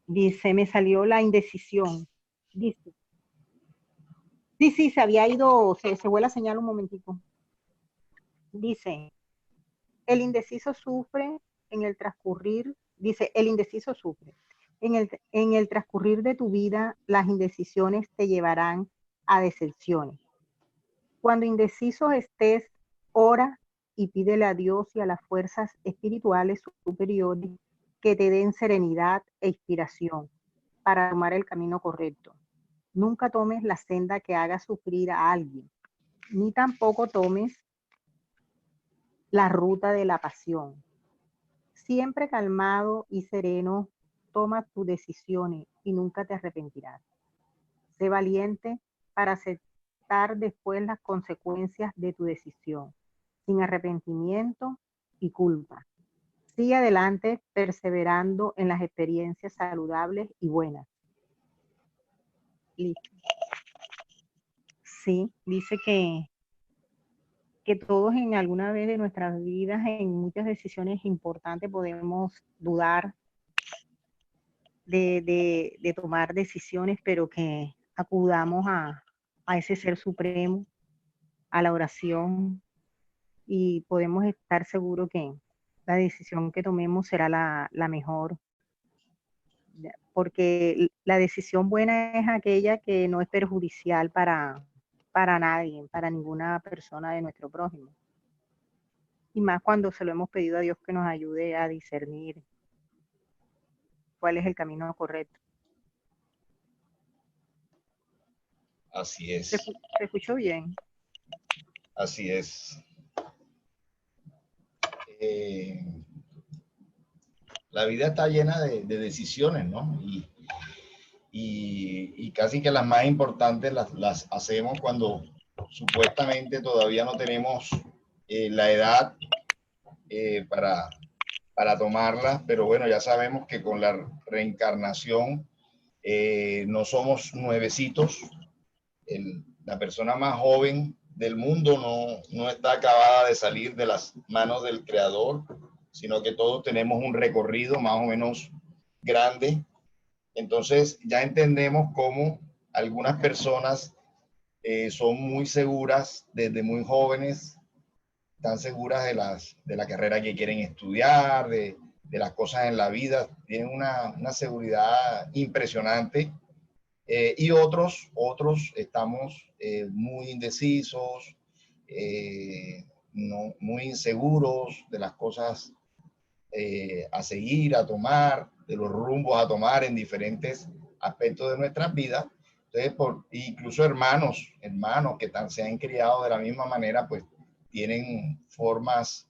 dice, me salió la indecisión. Dice, sí, se había ido, se fue la señal un momentico. Dice, el indeciso sufre en el transcurrir, dice, el indeciso sufre. En el transcurrir de tu vida, las indecisiones te llevarán a decepciones. Cuando indeciso estés, ora y pídele a Dios y a las fuerzas espirituales superiores que te den serenidad e inspiración para tomar el camino correcto. Nunca tomes la senda que haga sufrir a alguien, ni tampoco tomes la ruta de la pasión. Siempre calmado y sereno, toma tus decisiones y nunca te arrepentirás. Sé valiente para aceptar después las consecuencias de tu decisión, sin arrepentimiento y culpa. Sigue adelante perseverando en las experiencias saludables y buenas. Listo. Sí, dice que todos en alguna vez de nuestras vidas, en muchas decisiones importantes, podemos dudar de tomar decisiones, pero que acudamos a ese ser supremo, a la oración, y podemos estar seguros que la decisión que tomemos será la mejor, porque la decisión buena es aquella que no es perjudicial para nadie, para ninguna persona de nuestro prójimo. Y más cuando se lo hemos pedido a Dios que nos ayude a discernir cuál es el camino correcto. Así es. ¿Se escuchó bien? Así es. La vida está llena de decisiones, ¿no? Y casi que las más importantes las hacemos cuando supuestamente todavía no tenemos la edad para tomarlas, pero bueno, ya sabemos que con la reencarnación no somos nuevecitos. La persona más joven del mundo no está acabada de salir de las manos del Creador, sino que todos tenemos un recorrido más o menos grande. Entonces ya entendemos cómo algunas personas son muy seguras desde muy jóvenes, están seguras de la carrera que quieren estudiar, de las cosas en la vida, tienen una seguridad impresionante. Y otros estamos muy indecisos, no, muy inseguros de las cosas a seguir, a tomar, de los rumbos a tomar en diferentes aspectos de nuestras vidas. Entonces, incluso hermanos que se han criado de la misma manera, pues tienen formas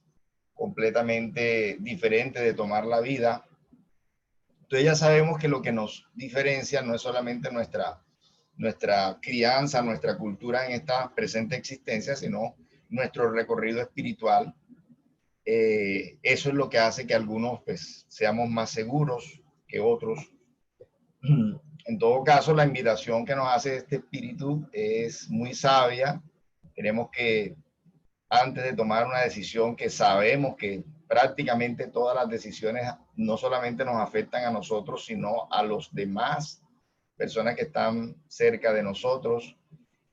completamente diferentes de tomar la vida. Entonces ya sabemos que lo que nos diferencia no es solamente nuestra crianza, nuestra cultura en esta presente existencia, sino nuestro recorrido espiritual. Eso es lo que hace que algunos pues, seamos más seguros que otros. En todo caso, la invitación que nos hace este espíritu es muy sabia. Tenemos que, antes de tomar una decisión que sabemos que prácticamente todas las decisiones no solamente nos afectan a nosotros, sino a los demás personas que están cerca de nosotros.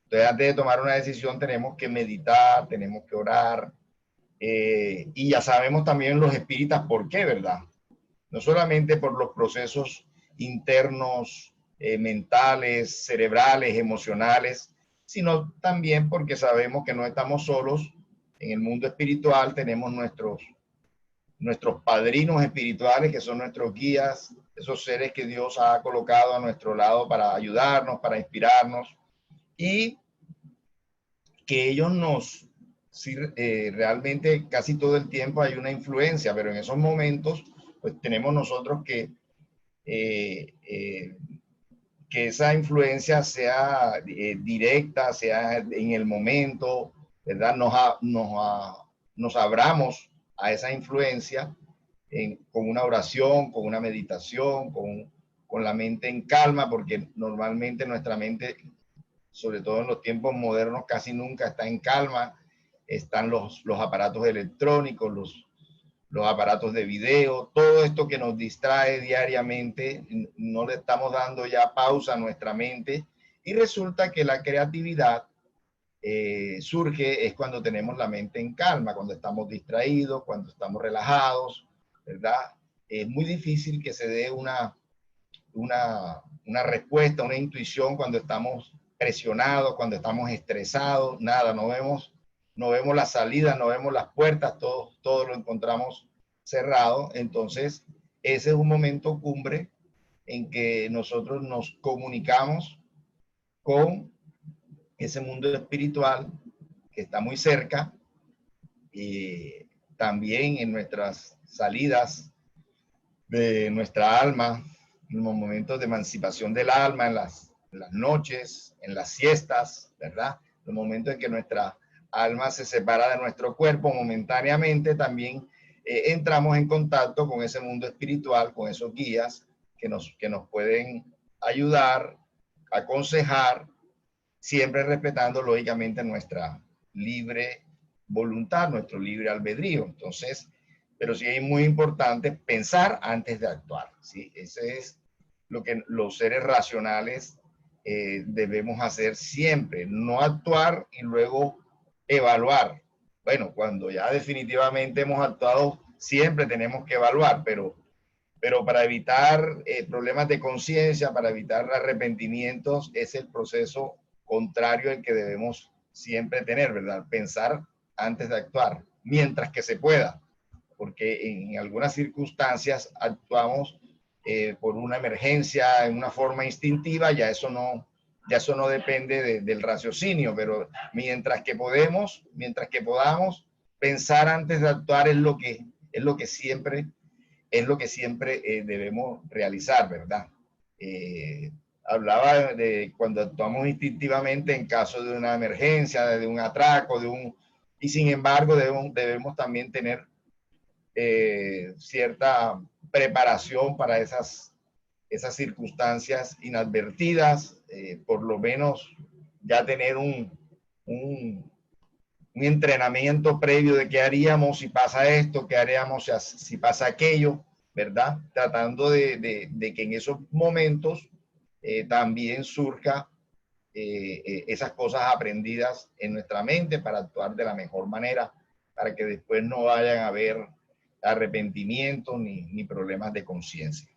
Entonces, antes de tomar una decisión tenemos que meditar, tenemos que orar, y ya sabemos también los espíritas por qué, ¿verdad? No solamente por los procesos internos, mentales, cerebrales, emocionales, sino también porque sabemos que no estamos solos. En el mundo espiritual tenemos nuestros padrinos espirituales, que son nuestros guías, esos seres que Dios ha colocado a nuestro lado para ayudarnos, para inspirarnos, y que ellos realmente casi todo el tiempo hay una influencia, pero en esos momentos pues tenemos nosotros que esa influencia sea directa, sea en el momento, ¿verdad? Nos abramos a esa influencia con una oración, con una meditación, con la mente en calma, porque normalmente nuestra mente, sobre todo en los tiempos modernos, casi nunca está en calma. Están los aparatos electrónicos, los aparatos de video, todo esto que nos distrae diariamente, no le estamos dando ya pausa a nuestra mente y resulta que la creatividad surge es cuando tenemos la mente en calma, cuando estamos distraídos, cuando estamos relajados, ¿verdad? Es muy difícil que se dé una respuesta, una intuición cuando estamos presionados, cuando estamos estresados, nada, no vemos la salida, no vemos las puertas, todo lo encontramos cerrado. Entonces, ese es un momento cumbre en que nosotros nos comunicamos con ese mundo espiritual que está muy cerca y también en nuestras salidas de nuestra alma, en los momentos de emancipación del alma, en las noches, en las siestas, ¿verdad? Los momentos en que nuestra alma se separa de nuestro cuerpo momentáneamente, también entramos en contacto con ese mundo espiritual, con esos guías que nos pueden ayudar, aconsejar, siempre respetando lógicamente nuestra libre voluntad, nuestro libre albedrío. Entonces, pero sí es muy importante pensar antes de actuar, ¿sí? Ese es lo que los seres racionales debemos hacer siempre, no actuar y luego evaluar. Bueno, cuando ya definitivamente hemos actuado, siempre tenemos que evaluar, pero para evitar problemas de conciencia, para evitar arrepentimientos, es el proceso contrario al que debemos siempre tener, ¿verdad? Pensar antes de actuar, mientras que se pueda, porque en algunas circunstancias actuamos por una emergencia, en una forma instintiva, ya eso no depende del raciocinio, pero mientras que podamos, pensar antes de actuar es lo que siempre debemos realizar, ¿verdad? Hablaba de cuando actuamos instintivamente en caso de una emergencia, de un atraco, y sin embargo debemos también tener cierta preparación para esas circunstancias inadvertidas, por lo menos ya tener un entrenamiento previo de qué haríamos si pasa esto, qué haríamos si pasa aquello, ¿verdad? Tratando de que en esos momentos también surja esas cosas aprendidas en nuestra mente para actuar de la mejor manera, para que después no vayan a haber arrepentimientos ni problemas de conciencia.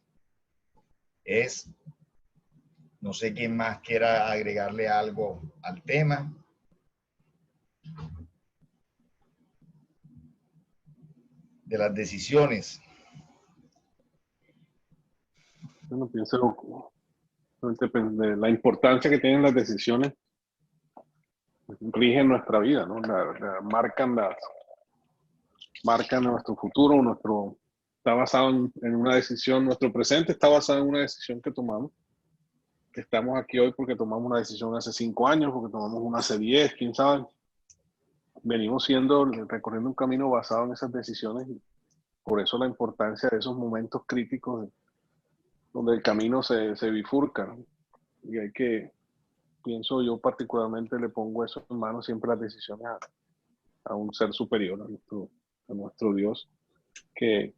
No sé quién más quiera agregarle algo al tema. De las decisiones. Bueno, pienso de la importancia que tienen las decisiones, rigen nuestra vida, ¿no? Marcan nuestro futuro, está basado en una decisión, nuestro presente está basado en una decisión que tomamos. Estamos aquí hoy porque tomamos una decisión hace 5 años, porque tomamos una hace 10, quién sabe. Venimos recorriendo un camino basado en esas decisiones y por eso la importancia de esos momentos críticos donde el camino se bifurca, ¿no? Y pienso yo particularmente, le pongo eso en manos siempre las decisiones a un ser superior, a nuestro Dios, que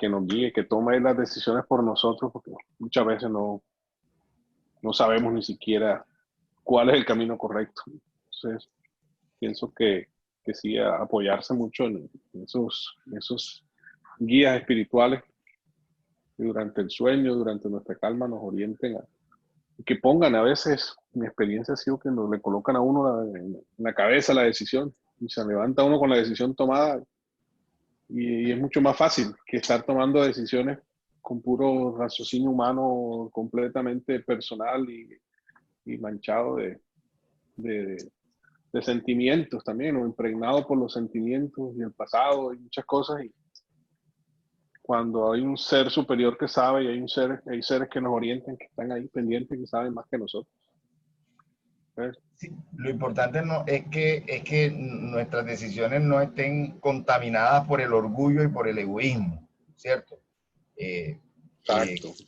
nos guíe, que tome las decisiones por nosotros, porque muchas veces no sabemos ni siquiera cuál es el camino correcto. Entonces, pienso que sí, apoyarse mucho en esos guías espirituales que durante el sueño, durante nuestra calma nos orienten que pongan, a veces, mi experiencia ha sido que le colocan a uno en la cabeza la decisión y se levanta uno con la decisión tomada y es mucho más fácil que estar tomando decisiones con puro raciocinio humano completamente personal y manchado de sentimientos también, o impregnado por los sentimientos y el pasado y muchas cosas. Y cuando hay un ser superior que sabe y hay seres que nos orientan, que están ahí pendientes, que saben más que nosotros. Sí, lo importante no, es que nuestras decisiones no estén contaminadas por el orgullo y por el egoísmo, ¿cierto?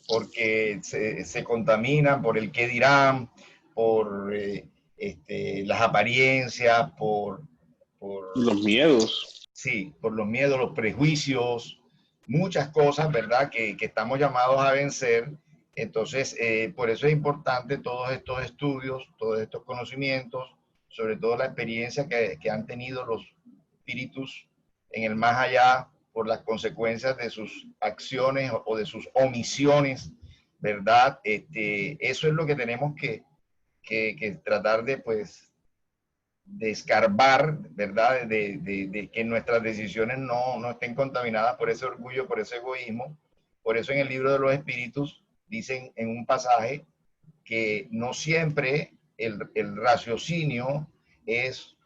Porque se contaminan por el qué dirán, por las apariencias, por los miedos. Sí, por los miedos, los prejuicios, muchas cosas, ¿verdad? Que estamos llamados a vencer. Entonces, por eso es importante todos estos estudios, todos estos conocimientos, sobre todo la experiencia que han tenido los espíritus en el más allá por las consecuencias de sus acciones o de sus omisiones, ¿verdad? Eso es lo que tenemos que tratar de, pues, de escarbar, ¿verdad? De que nuestras decisiones no estén contaminadas por ese orgullo, por ese egoísmo. Por eso en el libro de los espíritus dicen en un pasaje que no siempre el raciocinio es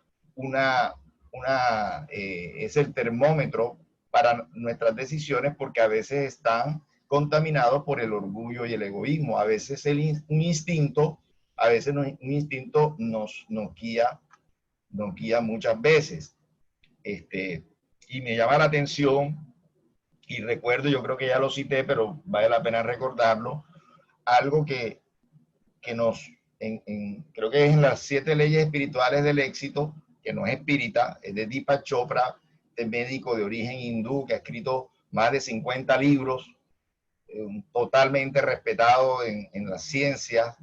es el termómetro para nuestras decisiones, porque a veces están contaminados por el orgullo y el egoísmo. A veces un instinto, un instinto nos guía muchas veces. Y me llama la atención, y recuerdo, yo creo que ya lo cité, pero vale la pena recordarlo, algo que creo que es en las 7 leyes espirituales del éxito, que no es espírita, es de Deepak Chopra, este médico de origen hindú que ha escrito más de 50 libros, totalmente respetado en las ciencias,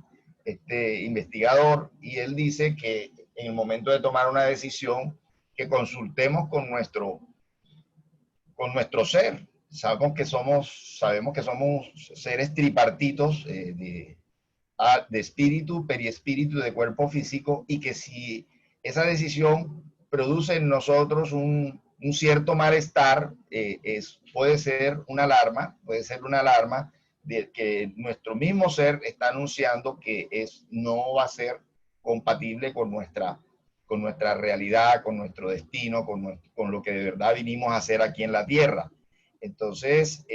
este investigador, y él dice que en el momento de tomar una decisión, que consultemos con nuestro ser. Sabemos que somos seres tripartitos, de espíritu, periespíritu, de cuerpo físico, y que si esa decisión produce en nosotros un cierto malestar, puede ser una alarma de que nuestro mismo ser está anunciando que no va a ser compatible con nuestra realidad, con nuestro destino, con lo que de verdad vinimos a hacer aquí en la tierra. Entonces,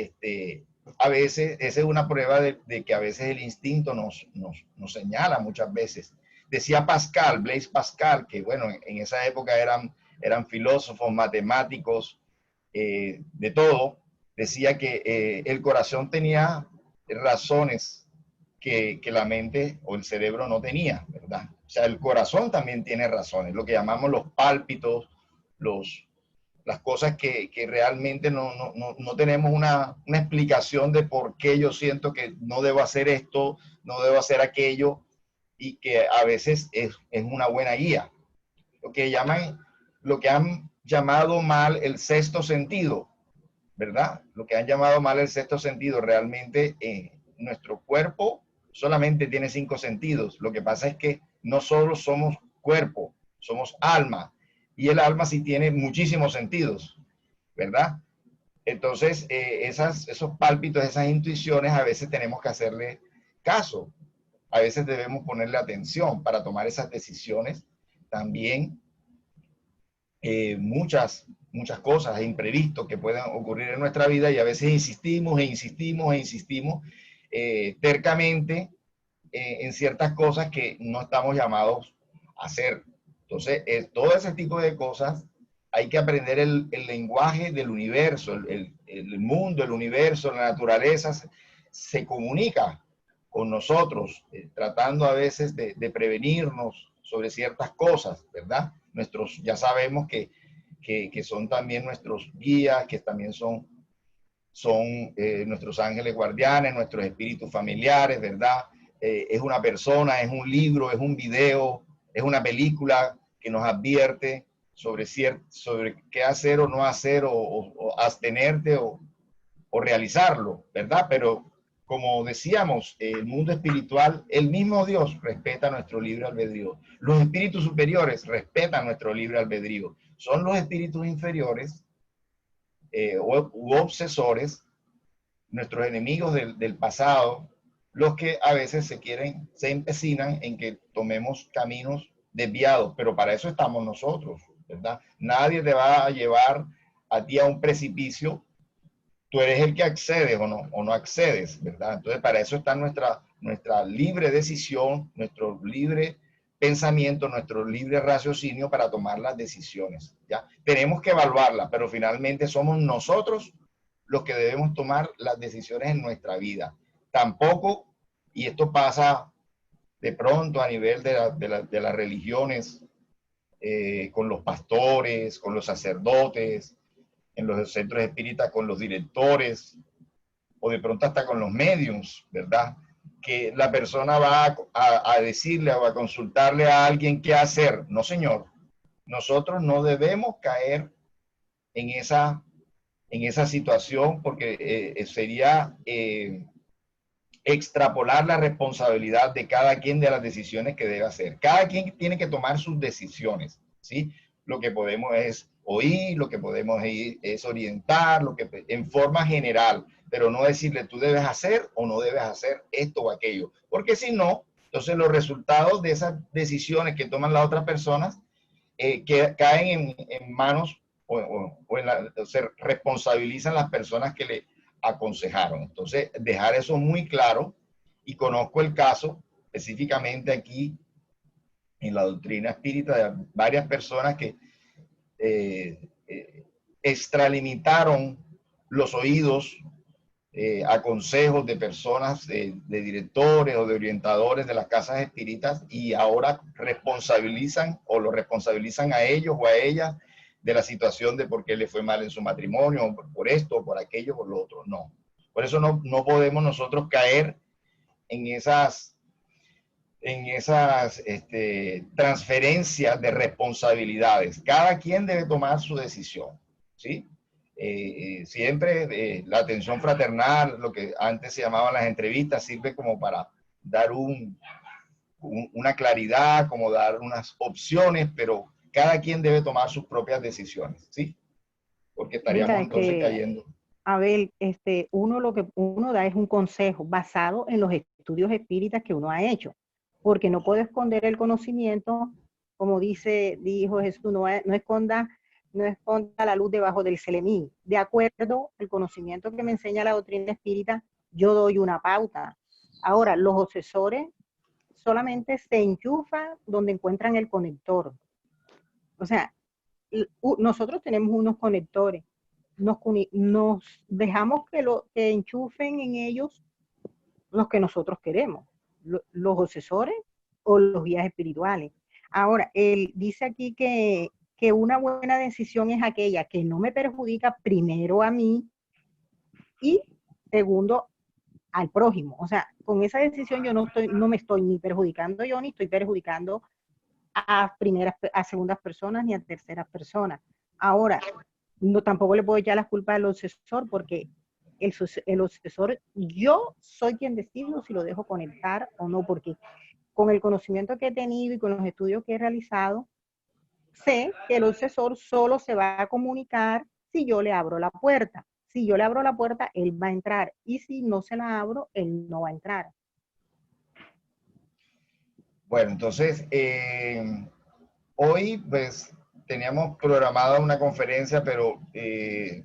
a veces, esa es una prueba de que a veces el instinto nos señala muchas veces. Decía Blaise Pascal, que bueno, en esa época eran filósofos, matemáticos, de todo. Decía que el corazón tenía razones que la mente o el cerebro no tenía, ¿verdad? O sea, el corazón también tiene razones, lo que llamamos los pálpitos, las cosas que realmente no tenemos una explicación de por qué yo siento que no debo hacer esto, no debo hacer aquello, y que a veces es una buena guía. Lo que han llamado mal el sexto sentido, ¿verdad? Lo que han llamado mal el sexto sentido, realmente nuestro cuerpo solamente tiene 5 sentidos. Lo que pasa es que no solo somos cuerpo, somos alma, y el alma sí tiene muchísimos sentidos, ¿verdad? Entonces, esos pálpitos, esas intuiciones, a veces tenemos que hacerle caso, a veces debemos ponerle atención para tomar esas decisiones. También muchas cosas, imprevistos que puedan ocurrir en nuestra vida, y a veces insistimos tercamente en ciertas cosas que no estamos llamados a hacer. Entonces, todo ese tipo de cosas hay que aprender el lenguaje del universo, el mundo, el universo, la naturaleza se comunica con nosotros, tratando a veces de prevenirnos sobre ciertas cosas, ¿verdad? Ya sabemos que son también nuestros guías, que también son nuestros ángeles guardianes, nuestros espíritus familiares, ¿verdad? Es una persona, es un libro, es un video, es una película que nos advierte sobre qué hacer o no hacer, o abstenerte o realizarlo, ¿verdad? Pero como decíamos, el mundo espiritual, el mismo Dios respeta nuestro libre albedrío. Los espíritus superiores respetan nuestro libre albedrío. Son los espíritus inferiores u obsesores, nuestros enemigos del pasado, los que a veces se empecinan en que tomemos caminos desviados, pero para eso estamos nosotros, ¿verdad? Nadie te va a llevar a ti a un precipicio. Tú eres el que accedes o no accedes, ¿verdad? Entonces, para eso está nuestra libre decisión, nuestro libre pensamiento, nuestro libre raciocinio para tomar las decisiones, ¿ya? Tenemos que evaluarlas, pero finalmente somos nosotros los que debemos tomar las decisiones en nuestra vida. Tampoco, y esto pasa de pronto a nivel de las religiones con los pastores, con los sacerdotes, en los centros espíritas con los directores, o de pronto hasta con los mediums, ¿verdad? Que la persona va a decirle o a consultarle a alguien qué hacer. No, señor. Nosotros no debemos caer en esa situación porque sería extrapolar la responsabilidad de cada quien de las decisiones que debe hacer. Cada quien tiene que tomar sus decisiones, ¿sí? Lo que podemos es oír, lo que podemos es orientar, lo que en forma general, pero no decirle tú debes hacer o no debes hacer esto o aquello, porque si no, entonces los resultados de esas decisiones que toman las otras personas que caen en manos o se responsabilizan las personas que le aconsejaron. Entonces, dejar eso muy claro, y conozco el caso específicamente aquí en la doctrina espírita de varias personas que extralimitaron los oídos a consejos de personas, de directores o de orientadores de las casas espíritas, y ahora responsabilizan o lo responsabilizan a ellos o a ellas de la situación de por qué le fue mal en su matrimonio, o por esto, o por aquello, por lo otro. No. Por eso no podemos nosotros caer en esas transferencias de responsabilidades. Cada quien debe tomar su decisión, ¿sí? Siempre la atención fraternal, lo que antes se llamaban las entrevistas, sirve como para dar una claridad, como dar unas opciones, pero cada quien debe tomar sus propias decisiones, ¿sí? Porque estaríamos Mira, entonces cayendo. Abel, uno lo que uno da es un consejo basado en los estudios espíritas que uno ha hecho, porque no puedo esconder el conocimiento, como dijo Jesús, no esconda la luz debajo del celemín. De acuerdo al conocimiento que me enseña la doctrina espírita, yo doy una pauta. Ahora, los obsesores solamente se enchufan donde encuentran el conector. O sea, nosotros tenemos unos conectores, nos dejamos que enchufen en ellos los que nosotros queremos, los obsesores o los guías espirituales. Ahora, él dice aquí que una buena decisión es aquella que no me perjudica primero a mí y segundo al prójimo. O sea, con esa decisión yo no me estoy ni perjudicando yo, ni estoy perjudicando a segundas personas ni a terceras personas. Ahora, tampoco le puedo echar las culpas al obsesor, porque el obsesor, yo soy quien decido si lo dejo conectar o no, porque con el conocimiento que he tenido y con los estudios que he realizado, sé que el obsesor solo se va a comunicar si yo le abro la puerta. Si yo le abro la puerta, él va a entrar, y si no se la abro, él no va a entrar. Bueno, entonces, hoy pues teníamos programada una conferencia, pero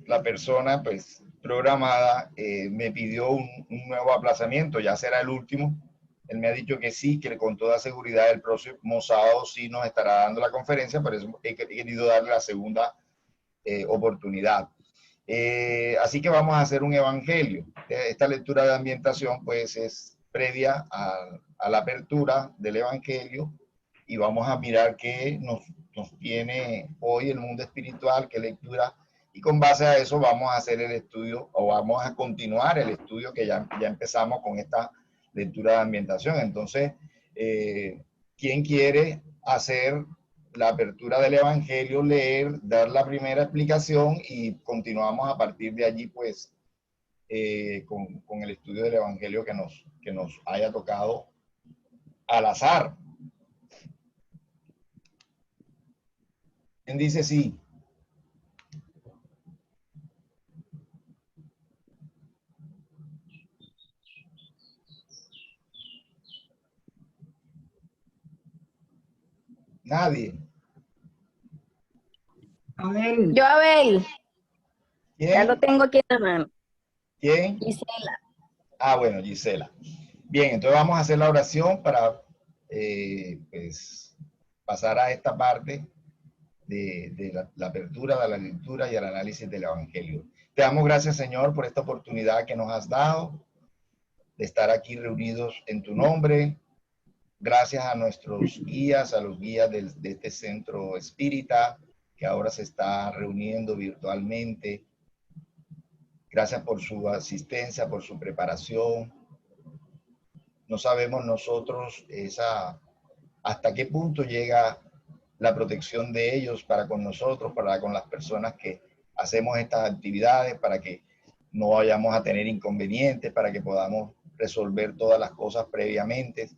la persona pues programada me pidió un nuevo aplazamiento, ya será el último. Él me ha dicho que sí, que con toda seguridad el próximo sábado sí nos estará dando la conferencia, por eso he querido darle la segunda oportunidad. Así que vamos a hacer un evangelio. Esta lectura de ambientación pues es previa a la apertura del evangelio, y vamos a mirar qué nos tiene hoy el mundo espiritual, qué lectura, y con base a eso vamos a hacer el estudio, o vamos a continuar el estudio que ya empezamos con esta lectura de ambientación. Entonces, ¿quién quiere hacer la apertura del evangelio, leer, dar la primera explicación, y continuamos a partir de allí pues con el estudio del evangelio que nos haya tocado al azar? ¿Quién dice sí? Nadie. Abel. Yo, Abel. ¿Quién? Ya lo tengo aquí en la mano. ¿Quién? Gisela. Ah, bueno, Gisela. Bien, entonces vamos a hacer la oración para pues, pasar a esta parte de la apertura, de la lectura y el análisis del Evangelio. Te damos gracias, Señor, por esta oportunidad que nos has dado de estar aquí reunidos en tu nombre, Gracias a nuestros guías, a los guías de este centro espírita, que ahora se está reuniendo virtualmente. Gracias por su asistencia, por su preparación. No sabemos nosotros hasta qué punto llega la protección de ellos para con nosotros, para con las personas que hacemos estas actividades, para que no vayamos a tener inconvenientes, para que podamos resolver todas las cosas previamente.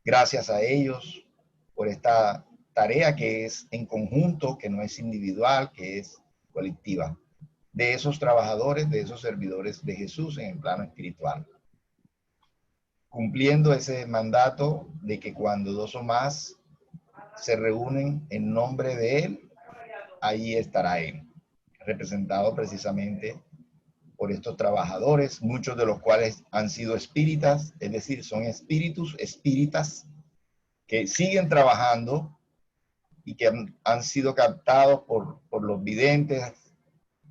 Gracias a ellos por esta tarea que es en conjunto, que no es individual, que es colectiva, de esos trabajadores, de esos servidores de Jesús en el plano espiritual. Cumpliendo ese mandato de que cuando dos o más se reúnen en nombre de Él, ahí estará Él, representado precisamente por estos trabajadores, muchos de los cuales han sido espíritas, es decir, son espíritus, espíritas, que siguen trabajando y que han sido captados por los videntes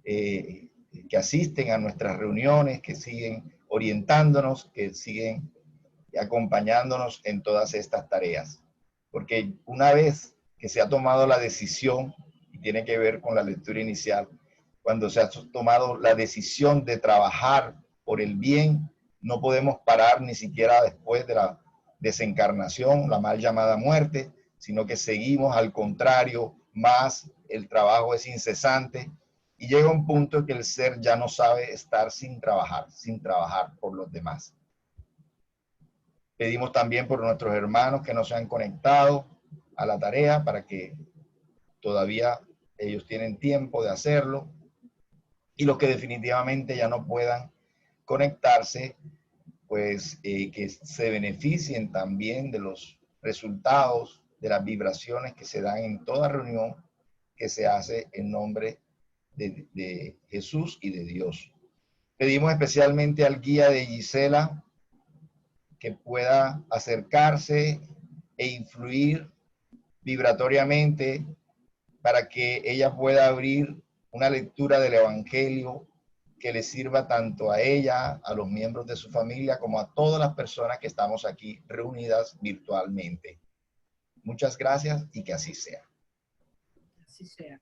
que asisten a nuestras reuniones, que siguen orientándonos, que siguen acompañándonos en todas estas tareas. Porque una vez que se ha tomado la decisión, y tiene que ver con la lectura inicial, cuando se ha tomado la decisión de trabajar por el bien, no podemos parar ni siquiera después de la desencarnación, la mal llamada muerte, sino que seguimos al contrario, más el trabajo es incesante y llega un punto en que el ser ya no sabe estar sin trabajar por los demás. Pedimos también por nuestros hermanos que no se han conectado a la tarea para que todavía ellos tienen tiempo de hacerlo, y los que definitivamente ya no puedan conectarse, pues que se beneficien también de los resultados, de las vibraciones que se dan en toda reunión que se hace en nombre de Jesús y de Dios. Pedimos especialmente al guía de Gisela que pueda acercarse e influir vibratoriamente para que ella pueda abrir una lectura del Evangelio que le sirva tanto a ella, a los miembros de su familia, como a todas las personas que estamos aquí reunidas virtualmente. Muchas gracias y que así sea. Así sea.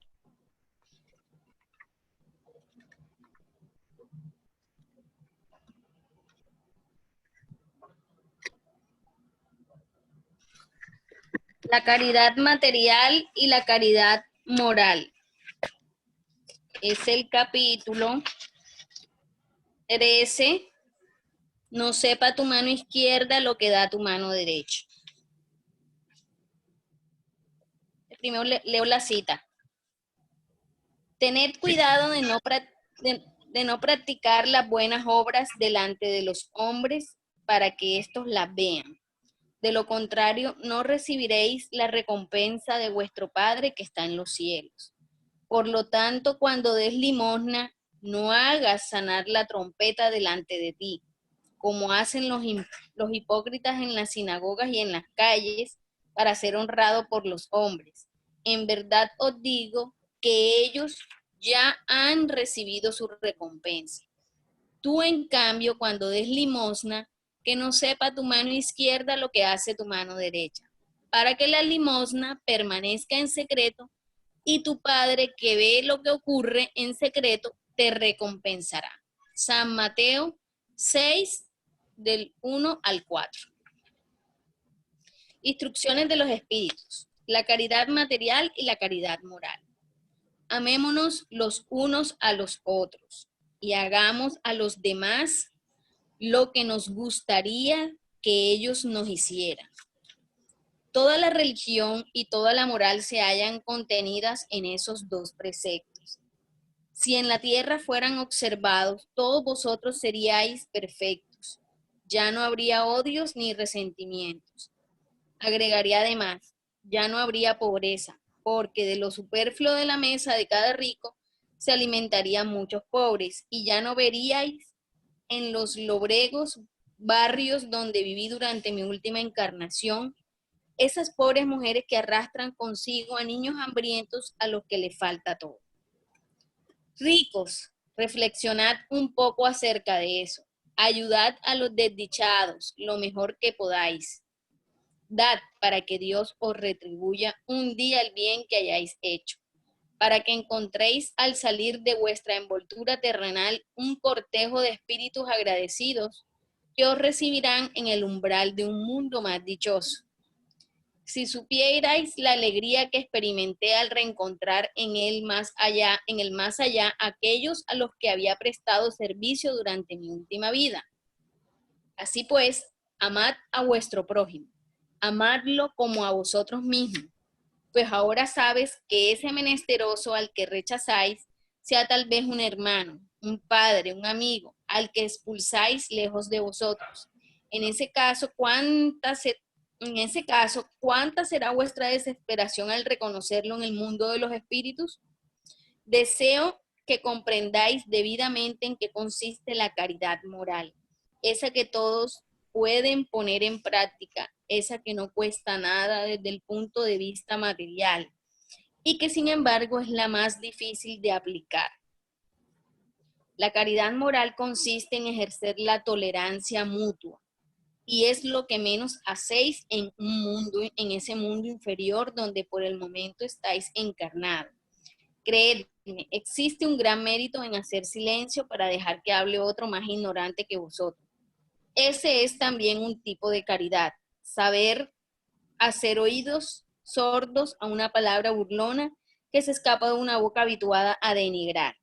La caridad material y la caridad moral. Es el capítulo 13. No sepa tu mano izquierda lo que da tu mano derecha. Primero leo la cita. Tened cuidado de no practicar las buenas obras delante de los hombres para que éstos las vean. De lo contrario, no recibiréis la recompensa de vuestro Padre que está en los cielos. Por lo tanto, cuando des limosna, no hagas sonar la trompeta delante de ti, como hacen los hipócritas en las sinagogas y en las calles, para ser honrado por los hombres. En verdad os digo que ellos ya han recibido su recompensa. Tú, en cambio, cuando des limosna, que no sepa tu mano izquierda lo que hace tu mano derecha, para que la limosna permanezca en secreto, y tu Padre que ve lo que ocurre en secreto te recompensará. San Mateo 6, del 1 al 4. Instrucciones de los espíritus. La caridad material y la caridad moral. Amémonos los unos a los otros y hagamos a los demás lo que nos gustaría que ellos nos hicieran. Toda la religión y toda la moral se hallan contenidas en esos dos preceptos. Si en la tierra fueran observados, todos vosotros seríais perfectos. Ya no habría odios ni resentimientos. Agregaría además, ya no habría pobreza, porque de lo superfluo de la mesa de cada rico se alimentarían muchos pobres, y ya no veríais en los lobregos barrios donde viví durante mi última encarnación esas pobres mujeres que arrastran consigo a niños hambrientos a los que les falta todo. Ricos, reflexionad un poco acerca de eso. Ayudad a los desdichados lo mejor que podáis. dad para que Dios os retribuya un día el bien que hayáis hecho, para que encontréis al salir de vuestra envoltura terrenal un cortejo de espíritus agradecidos que os recibirán en el umbral de un mundo más dichoso. Si supierais la alegría que experimenté al reencontrar en el más allá, aquellos a los que había prestado servicio durante mi última vida. Así pues, amad a vuestro prójimo, amadlo como a vosotros mismos, pues ahora sabes que ese menesteroso al que rechazáis sea tal vez un hermano, un padre, un amigo, al que expulsáis lejos de vosotros. En ese caso, ¿cuánta será vuestra desesperación al reconocerlo en el mundo de los espíritus? Deseo que comprendáis debidamente en qué consiste la caridad moral, esa que todos pueden poner en práctica, esa que no cuesta nada desde el punto de vista material y que sin embargo es la más difícil de aplicar. La caridad moral consiste en ejercer la tolerancia mutua y es lo que menos hacéis en ese mundo inferior donde por el momento estáis encarnados. Creedme, existe un gran mérito en hacer silencio para dejar que hable otro más ignorante que vosotros. Ese es también un tipo de caridad, saber hacer oídos sordos a una palabra burlona que se escapa de una boca habituada a denigrar.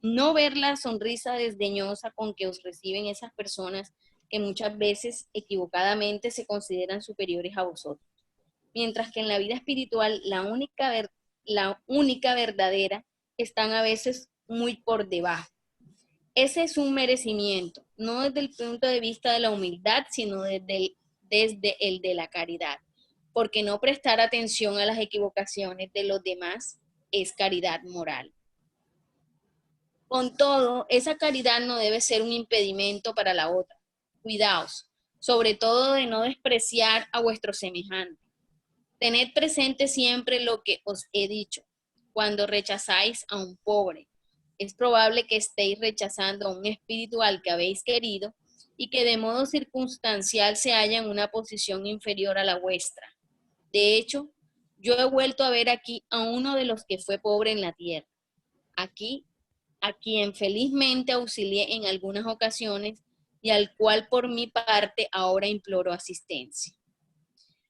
No ver la sonrisa desdeñosa con que os reciben esas personas que muchas veces equivocadamente se consideran superiores a vosotros. Mientras que en la vida espiritual la única verdadera están a veces muy por debajo. Ese es un merecimiento, no desde el punto de vista de la humildad, sino desde el de la caridad. Porque no prestar atención a las equivocaciones de los demás es caridad moral. Con todo, esa caridad no debe ser un impedimento para la otra. Cuidaos, sobre todo de no despreciar a vuestro semejante. Tened presente siempre lo que os he dicho. Cuando rechazáis a un pobre, es probable que estéis rechazando a un espíritu al que habéis querido y que de modo circunstancial se halla en una posición inferior a la vuestra. De hecho, yo he vuelto a ver aquí a uno de los que fue pobre en la tierra. Aquí, a quien felizmente auxilié en algunas ocasiones y al cual por mi parte ahora imploro asistencia.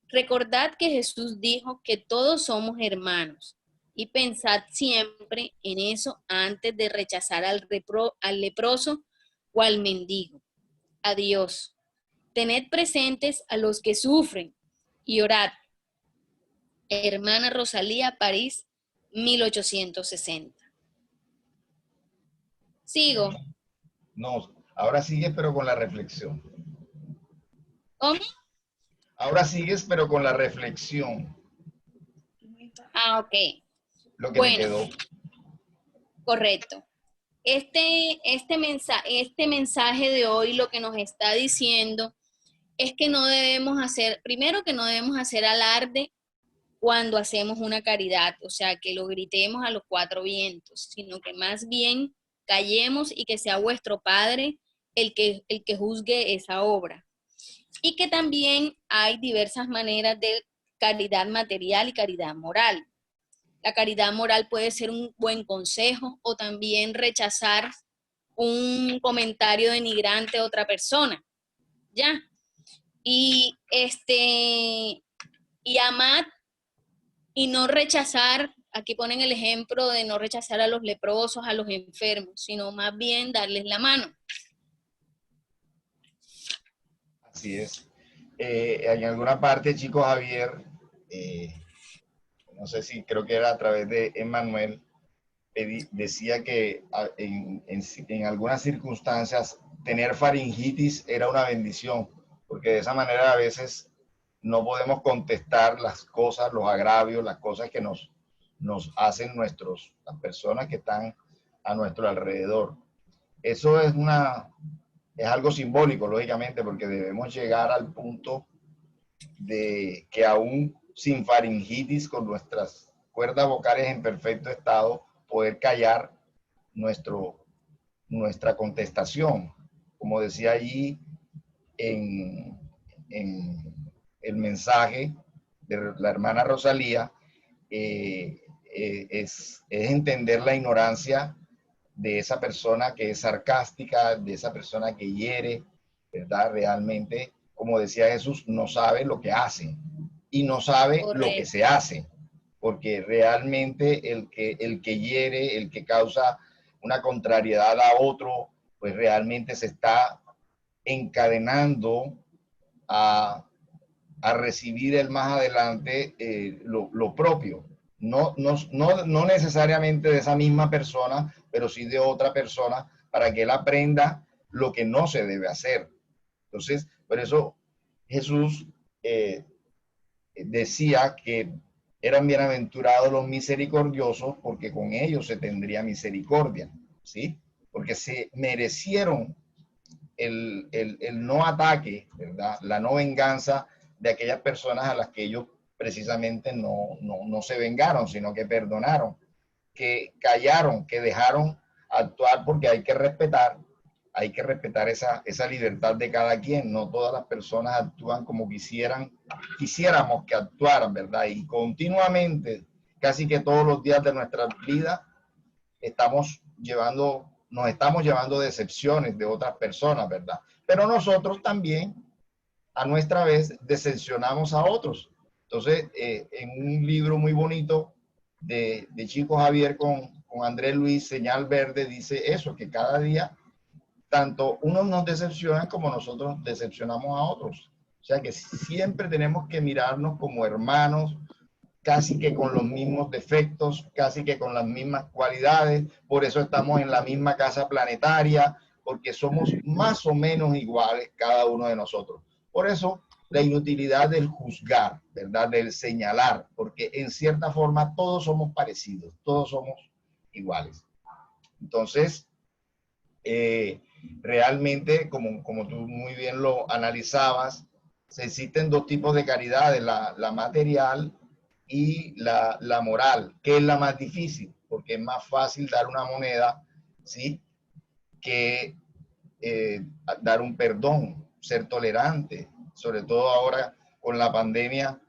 Recordad que Jesús dijo que todos somos hermanos y pensad siempre en eso antes de rechazar al leproso o al mendigo. Adiós. Tened presentes a los que sufren y orad. Hermana Rosalía, París, 1860. Sigo. No, ahora sigues pero con la reflexión. ¿Cómo? Ahora sigues pero con la reflexión. Ah, ok. Lo que me quedó. Correcto. Este mensaje de hoy lo que nos está diciendo es que no debemos hacer, primero que no debemos hacer alarde cuando hacemos una caridad, o sea, que lo gritemos a los cuatro vientos, sino que más bien callemos y que sea vuestro Padre el que juzgue esa obra. Y que también hay diversas maneras de caridad material y caridad moral. La caridad moral puede ser un buen consejo o también rechazar un comentario denigrante de otra persona, ¿ya? Y amar y no rechazar, aquí ponen el ejemplo de no rechazar a los leprosos, a los enfermos, sino más bien darles la mano. Así es. En alguna parte, chico Javier, no sé si creo que era a través de Emmanuel, decía que en algunas circunstancias tener faringitis era una bendición, porque de esa manera a veces no podemos contestar las cosas, los agravios, las cosas que nos hacen las personas que están a nuestro alrededor. Eso es algo simbólico, lógicamente, porque debemos llegar al punto de que aún sin faringitis, con nuestras cuerdas vocales en perfecto estado, poder callar nuestra contestación. Como decía allí en el mensaje de la hermana Rosalía es entender la ignorancia de esa persona que es sarcástica, de esa persona que hiere, ¿verdad? Realmente, como decía Jesús, no sabe lo que hace y no sabe lo que Correcto. se hace, porque realmente el que hiere, el que causa una contrariedad a otro, pues realmente se está encadenando a recibir el más adelante lo propio. No necesariamente de esa misma persona, pero sí de otra persona, para que él aprenda lo que no se debe hacer. Entonces, por eso Jesús decía que eran bienaventurados los misericordiosos, porque con ellos se tendría misericordia, ¿sí? Porque se merecieron el no ataque, ¿verdad? La no venganza de aquellas personas a las que ellos precisamente no se vengaron, sino que perdonaron, que callaron, que dejaron actuar, porque hay que respetar esa libertad de cada quien. No todas las personas actúan como quisiéramos que actuaran, ¿verdad? Y continuamente, casi que todos los días de nuestra vida, nos estamos llevando decepciones de otras personas, ¿verdad? Pero nosotros también, a nuestra vez, decepcionamos a otros. Entonces, en un libro muy bonito de Chico Javier con Andrés Luis, Señal Verde, dice eso, que cada día tanto unos nos decepcionan como nosotros decepcionamos a otros. O sea que siempre tenemos que mirarnos como hermanos, casi que con los mismos defectos, casi que con las mismas cualidades. Por eso estamos en la misma casa planetaria, porque somos más o menos iguales cada uno de nosotros. Por eso la inutilidad del juzgar, ¿verdad? Del señalar, porque en cierta forma todos somos parecidos, todos somos iguales. Entonces, realmente, como tú muy bien lo analizabas, existen dos tipos de caridades, la material y la moral, que es la más difícil, porque es más fácil dar una moneda, ¿sí? Que dar un perdón, ser tolerante, sobre todo ahora con la pandemia,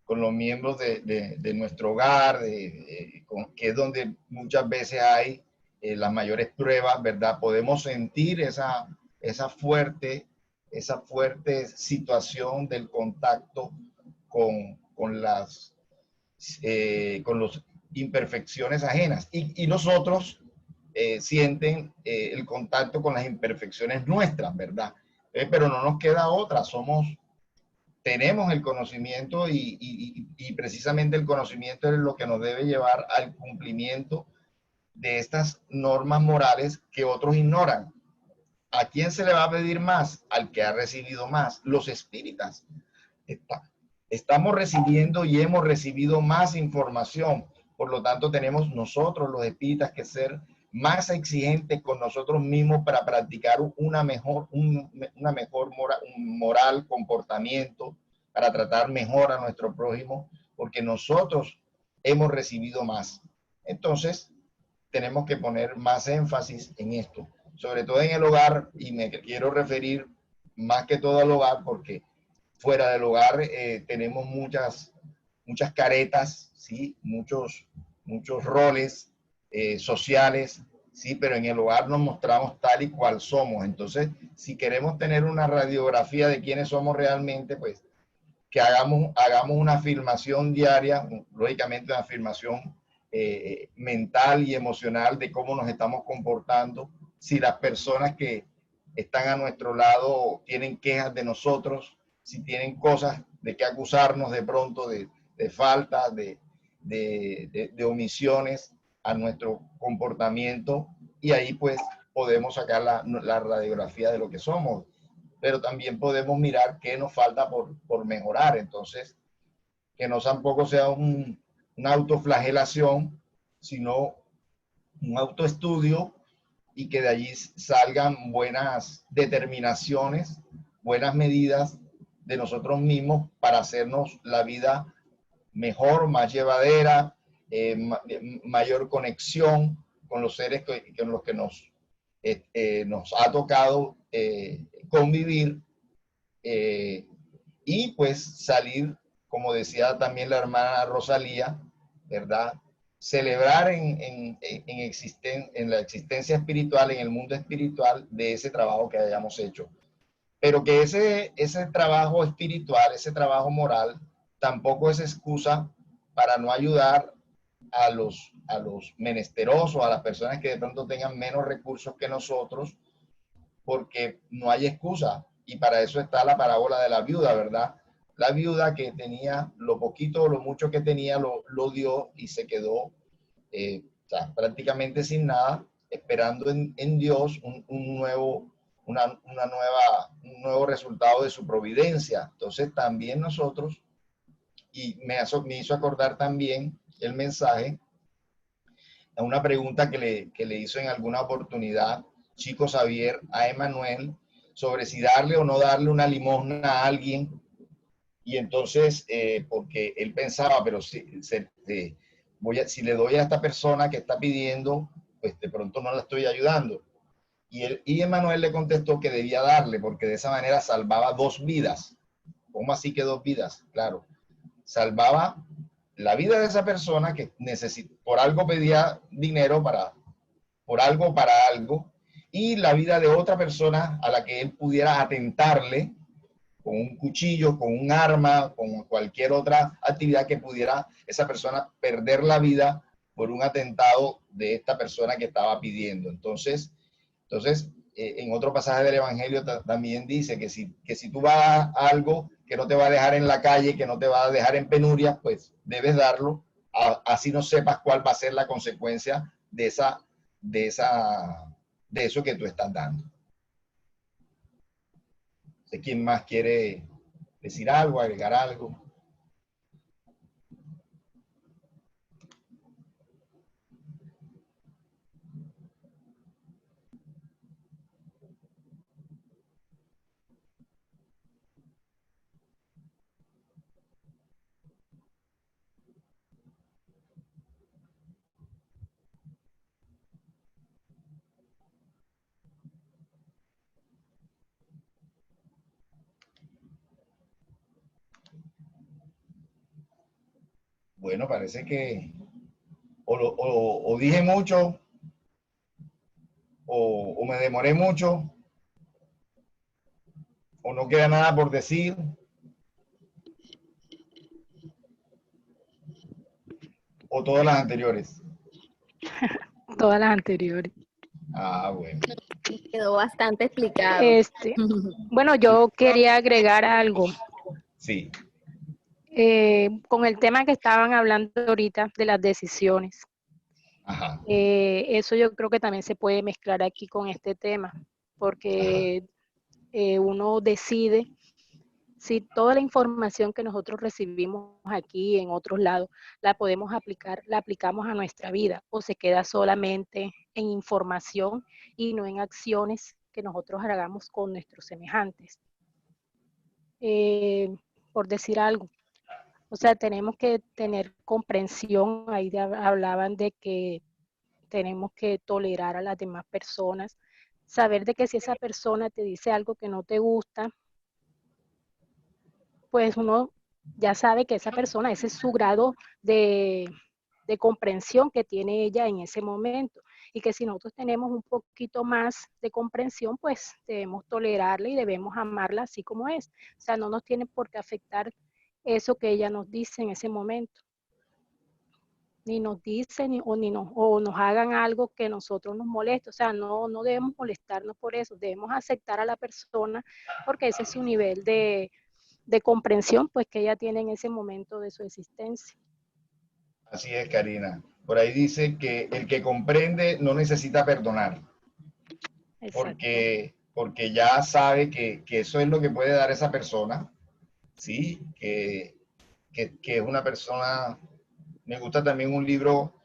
con los miembros de nuestro hogar, que es donde muchas veces hay las mayores pruebas, ¿verdad? Podemos sentir esa fuerte situación del contacto con las imperfecciones ajenas. Y los otros sienten el contacto con las imperfecciones nuestras, ¿verdad? Pero no nos queda otra, tenemos el conocimiento y precisamente el conocimiento es lo que nos debe llevar al cumplimiento de estas normas morales que otros ignoran. ¿A quién se le va a pedir más? Al que ha recibido más. Los espíritas. Estamos recibiendo y hemos recibido más información. Por lo tanto, tenemos nosotros, los espíritas, que ser más exigentes con nosotros mismos para practicar una mejor moral, comportamiento, para tratar mejor a nuestro prójimo, porque nosotros hemos recibido más. Entonces, tenemos que poner más énfasis en esto, sobre todo en el hogar, y me quiero referir más que todo al hogar, porque fuera del hogar tenemos muchas caretas, ¿sí? Muchos roles sociales, ¿sí? Pero en el hogar nos mostramos tal y cual somos. Entonces, si queremos tener una radiografía de quiénes somos realmente, pues que hagamos una afirmación diaria, lógicamente una afirmación mental y emocional de cómo nos estamos comportando. Si las personas que están a nuestro lado tienen quejas de nosotros, si tienen cosas de que acusarnos de pronto de faltas, de omisiones a nuestro comportamiento, y ahí pues podemos sacar la radiografía de lo que somos, pero también podemos mirar qué nos falta por mejorar. Entonces, que no tampoco sea una autoflagelación, sino un autoestudio, y que de allí salgan buenas determinaciones, buenas medidas de nosotros mismos para hacernos la vida mejor, más llevadera, mayor conexión con los seres con los que nos ha tocado convivir y pues salir, como decía también la hermana Rosalía, ¿verdad? Celebrar en la existencia espiritual, en el mundo espiritual, de ese trabajo que hayamos hecho. Pero que ese trabajo espiritual, ese trabajo moral, tampoco es excusa para no ayudar a los menesterosos, a las personas que de pronto tengan menos recursos que nosotros, porque no hay excusa. Y para eso está la parábola de la viuda, ¿verdad? La viuda que tenía lo poquito o lo mucho que tenía, lo dio y se quedó o sea, prácticamente sin nada, esperando en Dios un nuevo resultado de su providencia. Entonces también nosotros, y me hizo acordar también el mensaje a una pregunta que le hizo en alguna oportunidad Chico Xavier a Emanuel sobre si darle o no darle una limosna a alguien. Y entonces, porque él pensaba, pero si le doy a esta persona que está pidiendo, pues de pronto no la estoy ayudando. Y Emanuel le contestó que debía darle, porque de esa manera salvaba 2 vidas. ¿Cómo así que 2 vidas? Claro, salvaba la vida de esa persona que por algo pedía dinero para algo, y la vida de otra persona a la que él pudiera atentarle con un cuchillo, con un arma, con cualquier otra actividad que pudiera esa persona perder la vida por un atentado de esta persona que estaba pidiendo. Entonces en otro pasaje del Evangelio también dice que si tú vas a algo que no te va a dejar en la calle, que no te va a dejar en penuria, pues debes darlo, así no sepas cuál va a ser la consecuencia de eso que tú estás dando. ¿Quién más quiere decir algo, agregar algo? Bueno, parece que o dije mucho o me demoré mucho o no queda nada por decir. O todas las anteriores. Todas las anteriores. Ah, bueno. Quedó bastante explicado. Bueno, yo quería agregar algo. Sí. Con el tema que estaban hablando ahorita de las decisiones. Ajá. Eso yo creo que también se puede mezclar aquí con este tema, porque uno decide si toda la información que nosotros recibimos aquí en otros lados la podemos aplicar, la aplicamos a nuestra vida, o se queda solamente en información y no en acciones que nosotros hagamos con nuestros semejantes. Por decir algo, o sea, tenemos que tener comprensión. Ahí hablaban de que tenemos que tolerar a las demás personas, saber de que si esa persona te dice algo que no te gusta, pues uno ya sabe que esa persona, ese es su grado de comprensión que tiene ella en ese momento, y que si nosotros tenemos un poquito más de comprensión, pues debemos tolerarla y debemos amarla así como es. O sea, no nos tiene por qué afectar eso que ella nos dice en ese momento. Ni nos dicen o nos hagan algo que nosotros nos moleste. O sea, no debemos molestarnos por eso, debemos aceptar a la persona porque ese es su nivel de comprensión pues que ella tiene en ese momento de su existencia. Así es, Karina. Por ahí dice que el que comprende no necesita perdonar. Porque ya sabe que eso es lo que puede dar esa persona, ¿sí? Que es una persona. Me gusta también un libro,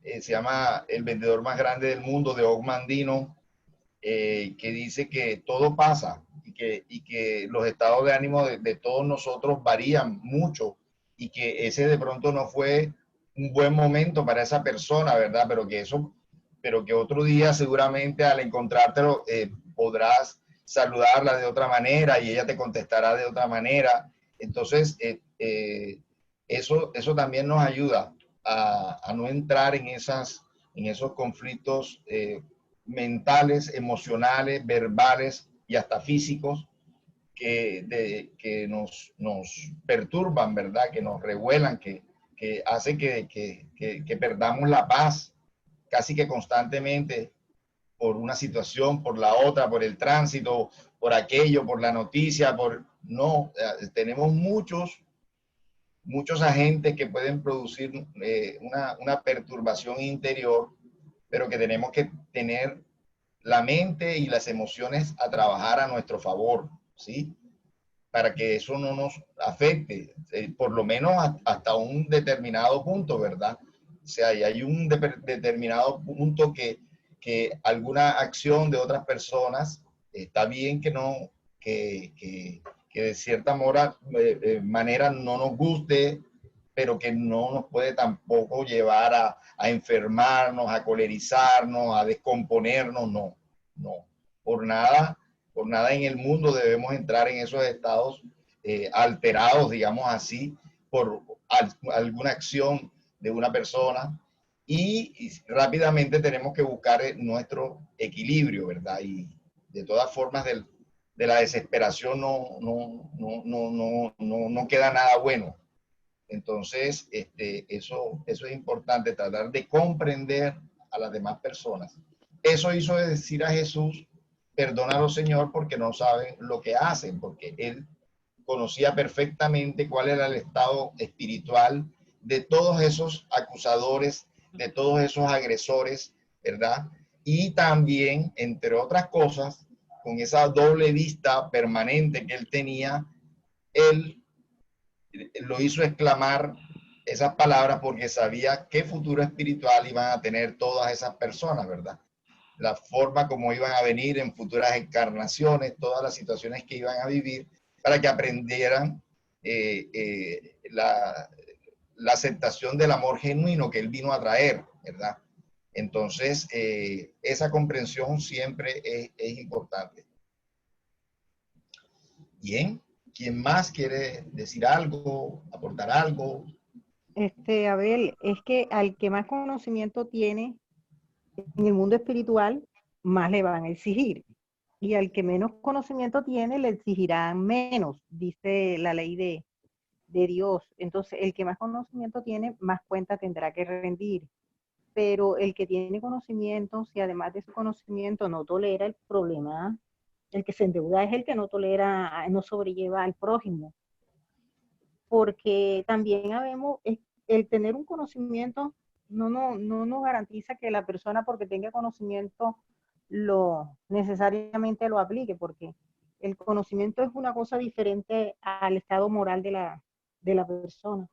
se llama El vendedor más grande del mundo, de Og Mandino, que dice que todo pasa y que los estados de ánimo de todos nosotros varían mucho, y que ese de pronto no fue un buen momento para esa persona, ¿verdad? Pero que otro día seguramente al encontrártelo podrás saludarla de otra manera y ella te contestará de otra manera. Entonces, eso también nos ayuda a no entrar en esos conflictos mentales, emocionales, verbales y hasta físicos que nos perturban, ¿verdad? Que nos revuelan, que hace que perdamos la paz casi que constantemente por una situación, por la otra, por el tránsito, por aquello, por la noticia, tenemos muchos agentes que pueden producir una perturbación interior, pero que tenemos que tener la mente y las emociones a trabajar a nuestro favor, ¿sí? Para que eso no nos afecte, por lo menos hasta un determinado punto, ¿verdad? O sea, y hay un determinado punto que alguna acción de otras personas está bien que de cierta manera no nos guste, pero que no nos puede tampoco llevar a enfermarnos, a colerizarnos, a descomponernos, no. Por nada en el mundo debemos entrar en esos estados alterados, digamos así, por alguna acción de una persona, y rápidamente tenemos que buscar nuestro equilibrio, ¿verdad? Y de todas formas de la desesperación no queda nada bueno. Entonces, eso es importante, tratar de comprender a las demás personas. Eso hizo decir a Jesús: perdónalo, Señor, porque no saben lo que hacen, porque él conocía perfectamente cuál era el estado espiritual de todos esos acusadores, de todos esos agresores, ¿verdad? Y también, entre otras cosas, con esa doble vista permanente que él tenía, él lo hizo exclamar esas palabras porque sabía qué futuro espiritual iban a tener todas esas personas, ¿verdad? La forma como iban a venir en futuras encarnaciones, todas las situaciones que iban a vivir, para que aprendieran la aceptación del amor genuino que él vino a traer, ¿verdad? Entonces, esa comprensión siempre es importante. Bien, ¿quién más quiere decir algo, aportar algo? Abel, es que al que más conocimiento tiene en el mundo espiritual, más le van a exigir. Y al que menos conocimiento tiene, le exigirán menos, dice la ley de Dios. Entonces, el que más conocimiento tiene, más cuenta tendrá que rendir. Pero el que tiene conocimiento, si además de su conocimiento no tolera el problema, el que se endeuda es el que no tolera, no sobrelleva al prójimo. Porque también habemos, el tener un conocimiento no nos garantiza que la persona, porque tenga conocimiento, necesariamente lo aplique, porque el conocimiento es una cosa diferente al estado moral de la persona.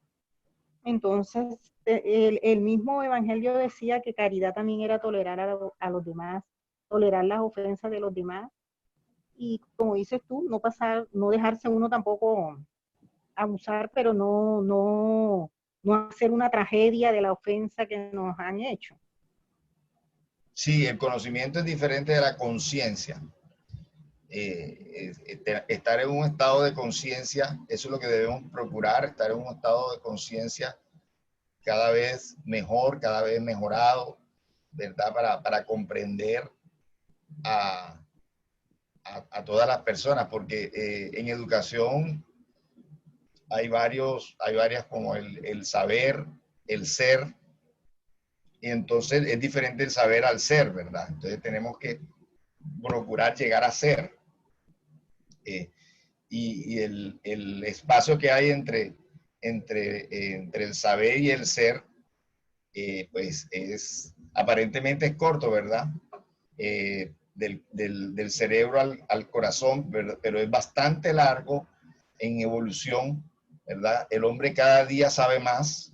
Entonces, el mismo evangelio decía que caridad también era tolerar a los demás, tolerar las ofensas de los demás, y como dices tú, no dejarse uno tampoco abusar, pero no hacer una tragedia de la ofensa que nos han hecho. Sí, el conocimiento es diferente de la conciencia. Estar en un estado de conciencia, eso es lo que debemos procurar, estar en un estado de conciencia cada vez mejor, cada vez mejorado, ¿verdad? Para comprender a todas las personas, porque en educación hay varias como el saber, el ser, y entonces es diferente el saber al ser, ¿verdad? Entonces tenemos que procurar llegar a ser. Y el espacio que hay entre el saber y el ser, pues aparentemente es corto, ¿verdad? Del cerebro al corazón, ¿verdad? Pero es bastante largo en evolución, ¿verdad? El hombre cada día sabe más,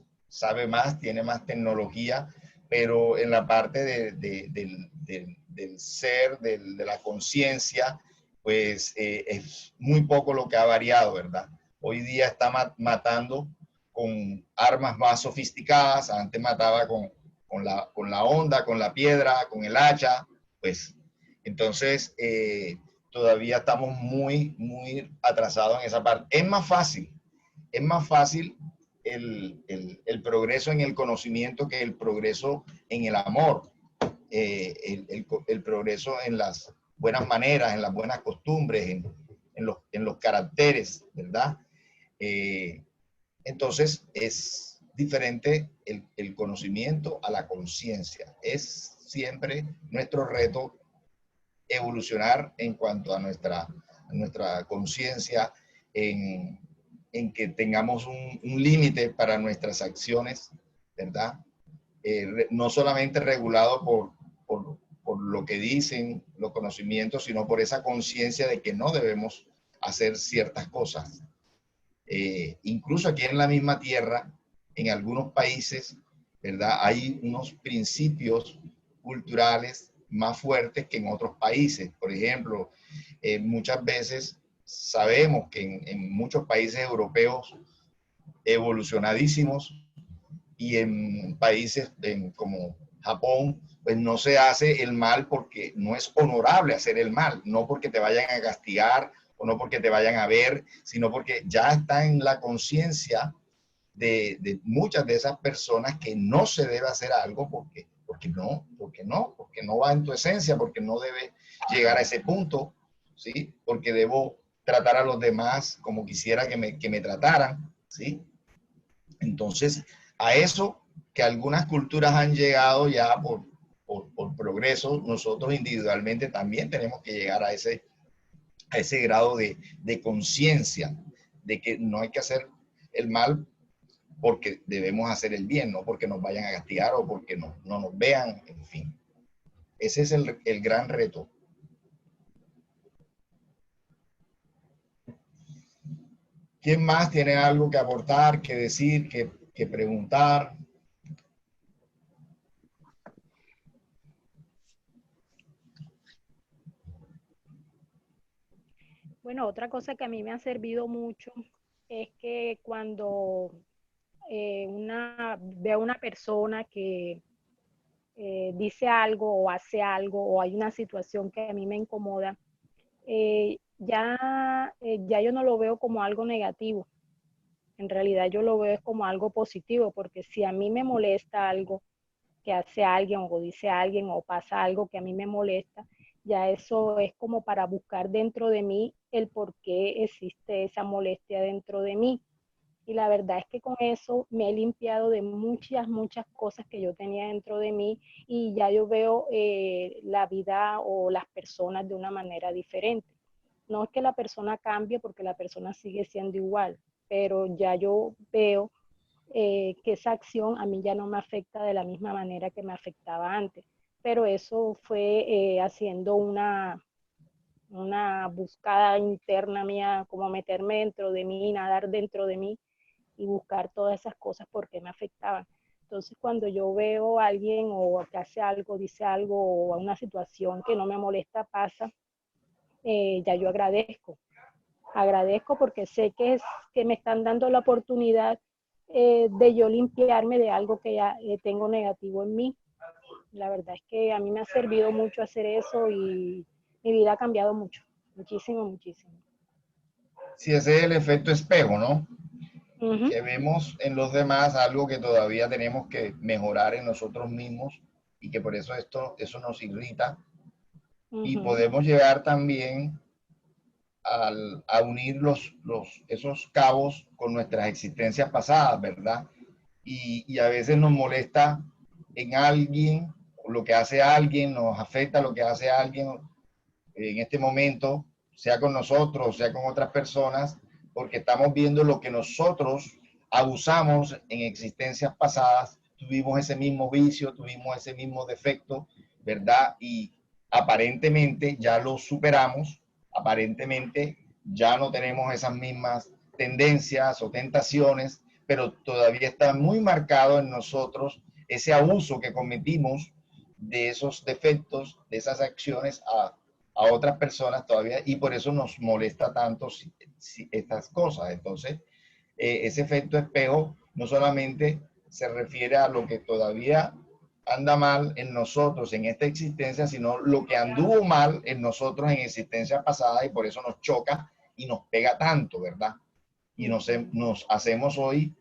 tiene más tecnología, pero en la parte del ser, de la conciencia, pues es muy poco lo que ha variado, ¿verdad? Hoy día está matando con armas más sofisticadas, antes mataba con la onda, con la piedra, con el hacha, pues entonces todavía estamos muy atrasados en esa parte. Es más fácil el progreso en el conocimiento que el progreso en el amor, el progreso en las buenas maneras, en las buenas costumbres, en los caracteres, ¿verdad? Entonces es diferente el conocimiento a la conciencia. Es siempre nuestro reto evolucionar en cuanto a nuestra conciencia, en que tengamos un límite para nuestras acciones, ¿verdad? No solamente regulado por lo que dicen los conocimientos, sino por esa conciencia de que no debemos hacer ciertas cosas. Incluso aquí en la misma tierra, en algunos países, ¿verdad? Hay unos principios culturales más fuertes que en otros países. Por ejemplo, muchas veces sabemos que en muchos países europeos evolucionadísimos y en países como Japón, pues no se hace el mal porque no es honorable hacer el mal, no porque te vayan a castigar o no porque te vayan a ver, sino porque ya está en la conciencia de muchas de esas personas que no se debe hacer algo porque no va en tu esencia, porque no debe llegar a ese punto, ¿sí? Porque debo tratar a los demás como quisiera que me trataran, ¿sí? Entonces, a eso que algunas culturas han llegado ya por progreso, nosotros individualmente también tenemos que llegar a ese grado de conciencia de que no hay que hacer el mal porque debemos hacer el bien, no porque nos vayan a castigar o porque no nos vean, en fin. Ese es el gran reto. ¿Quién más tiene algo que aportar, que decir, que preguntar? Bueno, otra cosa que a mí me ha servido mucho es que cuando veo una persona que dice algo o hace algo o hay una situación que a mí me incomoda, ya yo no lo veo como algo negativo. En realidad yo lo veo como algo positivo, porque si a mí me molesta algo que hace alguien o dice alguien o pasa algo que a mí me molesta, ya eso es como para buscar dentro de mí el por qué existe esa molestia dentro de mí. Y la verdad es que con eso me he limpiado de muchas cosas que yo tenía dentro de mí y ya yo veo la vida o las personas de una manera diferente. No es que la persona cambie porque la persona sigue siendo igual, pero ya yo veo que esa acción a mí ya no me afecta de la misma manera que me afectaba antes. Pero eso fue haciendo una buscada interna mía, como meterme dentro de mí, nadar dentro de mí y buscar todas esas cosas porque me afectaban. Entonces, cuando yo veo a alguien o que hace algo, dice algo o una situación que no me molesta pasa, ya yo agradezco porque sé que me están dando la oportunidad de yo limpiarme de algo que ya tengo negativo en mí. La verdad es que a mí me ha servido mucho hacer eso y mi vida ha cambiado mucho, muchísimo. Sí, ese es el efecto espejo, ¿no? Uh-huh. Que vemos en los demás algo que todavía tenemos que mejorar en nosotros mismos y que por eso eso nos irrita. Uh-huh. Y podemos llegar también a unir esos cabos con nuestras existencias pasadas, ¿verdad? Y a veces nos molesta en alguien, lo que hace alguien, nos afecta lo que hace alguien en este momento, sea con nosotros, sea con otras personas, porque estamos viendo lo que nosotros abusamos en existencias pasadas, tuvimos ese mismo vicio, tuvimos ese mismo defecto, ¿verdad? Y aparentemente ya lo superamos, aparentemente ya no tenemos esas mismas tendencias o tentaciones, pero todavía está muy marcado en nosotros ese abuso que cometimos de esos defectos, de esas acciones a otras personas todavía, y por eso nos molesta tanto estas cosas. Entonces, ese efecto espejo no solamente se refiere a lo que todavía anda mal en nosotros en esta existencia, sino lo que anduvo mal en nosotros en existencia pasada, y por eso nos choca y nos pega tanto, ¿verdad? Y nos hacemos hoy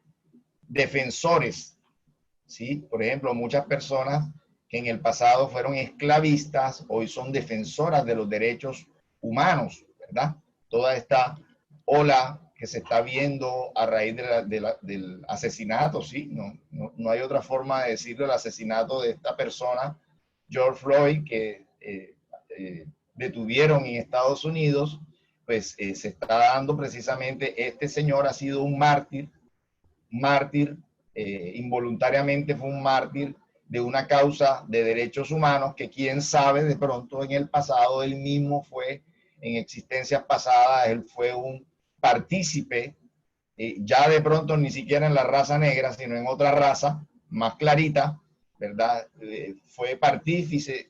defensores, ¿sí? Por ejemplo, muchas personas que en el pasado fueron esclavistas, hoy son defensoras de los derechos humanos, ¿verdad? Toda esta ola que se está viendo a raíz del asesinato, ¿sí? No hay otra forma de decirlo, el asesinato de esta persona, George Floyd, que detuvieron en Estados Unidos, pues se está dando precisamente, este señor ha sido un mártir, involuntariamente fue un mártir de una causa de derechos humanos que quién sabe, de pronto en el pasado él mismo fue, en existencias pasadas, él fue un partícipe, ya de pronto ni siquiera en la raza negra, sino en otra raza más clarita, ¿verdad? Fue partícipe,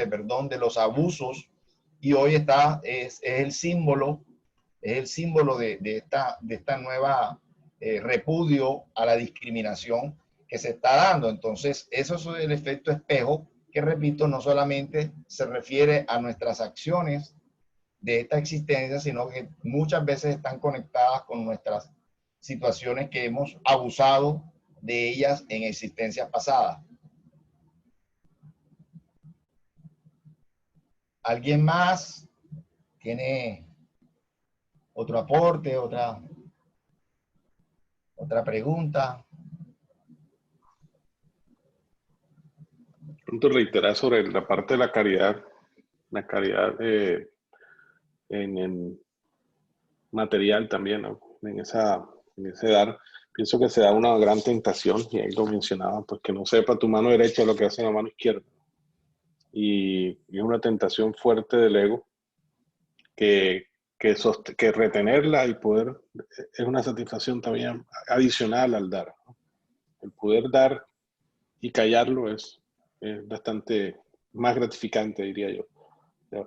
perdón, de los abusos, y hoy es el símbolo de esta nueva repudio a la discriminación que se está dando. Entonces, eso es el efecto espejo, que repito, no solamente se refiere a nuestras acciones de esta existencia, sino que muchas veces están conectadas con nuestras situaciones que hemos abusado de ellas en existencias pasadas. ¿Alguien más tiene otro aporte, otra pregunta? Punto reiterar sobre la parte de la caridad en material también, ¿no? En ese dar, pienso que se da una gran tentación, y ahí lo mencionaba, pues que no sepa tu mano derecha lo que hace la mano izquierda. Y es una tentación fuerte del ego que retenerla y poder, es una satisfacción también adicional al dar, ¿no? El poder dar y callarlo es bastante más gratificante, diría yo.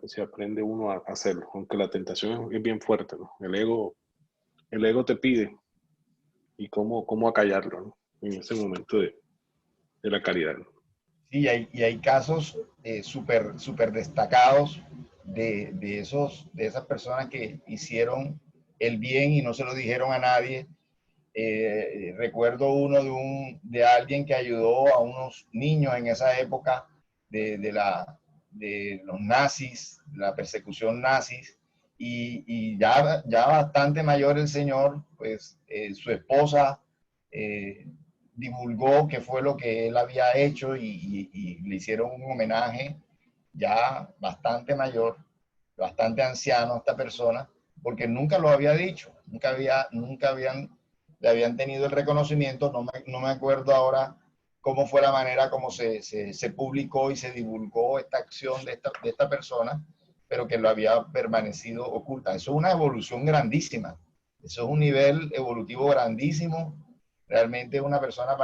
Si aprende uno a hacerlo, aunque la tentación es bien fuerte, ¿no? El ego te pide, y cómo acallarlo, ¿no? En ese momento de la caridad, ¿no? Sí, hay casos súper destacados de esas personas que hicieron el bien y no se lo dijeron a nadie. Recuerdo uno de alguien que ayudó a unos niños en esa época de los nazis, la persecución nazis, y ya bastante mayor el señor, pues su esposa divulgó qué fue lo que él había hecho, y le hicieron un homenaje ya bastante mayor, bastante anciano a esta persona, porque nunca lo había dicho, nunca le habían tenido el reconocimiento. No me acuerdo ahora cómo fue la manera como se publicó y se divulgó esta acción de esta persona, pero que lo había permanecido oculta. Eso es una evolución grandísima, eso es un nivel evolutivo grandísimo. Realmente es una persona